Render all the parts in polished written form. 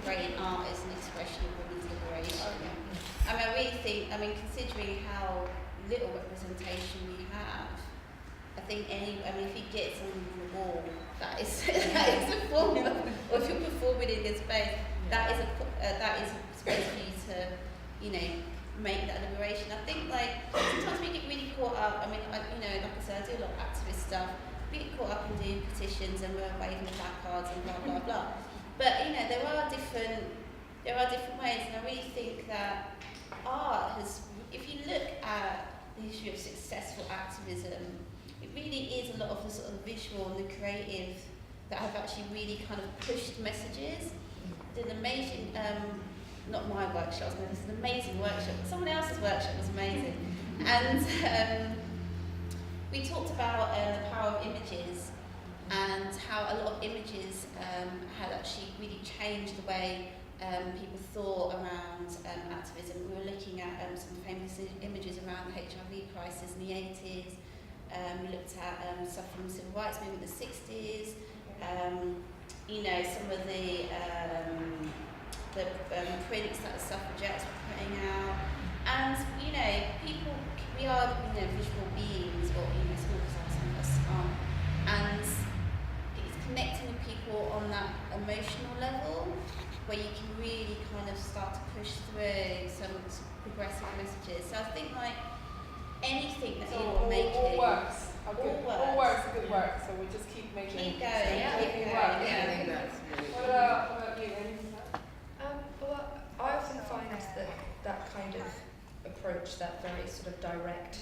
creating art as an expression of women's liberation. I mean, I really think, considering how little representation we have, I think if you get someone on the wall, that is a form of, or if you're performing in this space, that is a space for you to, make that liberation. I think sometimes we get really caught up. like I said, I do a lot of activist stuff. We get caught up in doing petitions and we're waving placards and blah blah blah. But there are different ways, and I really think that art has. If you look at the history of successful activism, it really is a lot of the sort of visual and the creative that have actually really kind of pushed messages. Did an amazing, not my workshop, no, this is an amazing workshop. Someone else's workshop was amazing. And we talked about the power of images and how a lot of images had actually really changed the way people thought around activism. We were looking at some famous images around the HIV crisis in the 80s. We looked at stuff from the civil rights movement in the 60s. Some of the prints that the suffragettes were putting out. And, people, we are, visual beings, or, some of us aren't. And it's connecting with people on that emotional level, where you can really kind of start to push through some progressive messages. So I think anything that you're making. All works. All works a good work. So we just keep making. Keep going. Keep going. I think that's really What about you? Anything? Well, I often find that kind of approach, that very sort of direct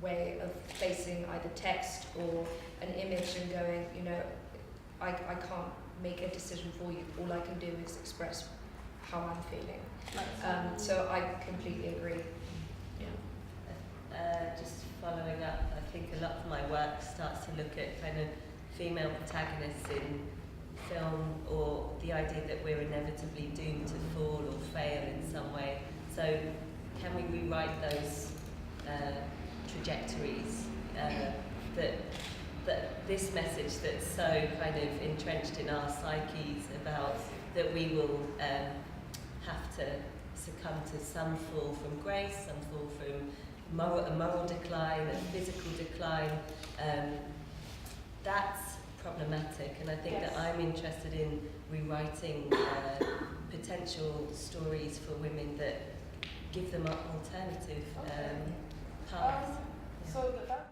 way of facing either text or an image and going, I can't make a decision for you. All I can do is express how I'm feeling. So I completely agree. Just following up, I think a lot of my work starts to look at kind of female protagonists in film, or the idea that we're inevitably doomed to fall or fail in some way. So can we rewrite those trajectories, that this message that's so kind of entrenched in our psyches about that we will have to succumb to some fall from grace, some fall from a moral decline, a physical decline. That's problematic, and I think that I'm interested in rewriting potential stories for women that give them alternative paths. So that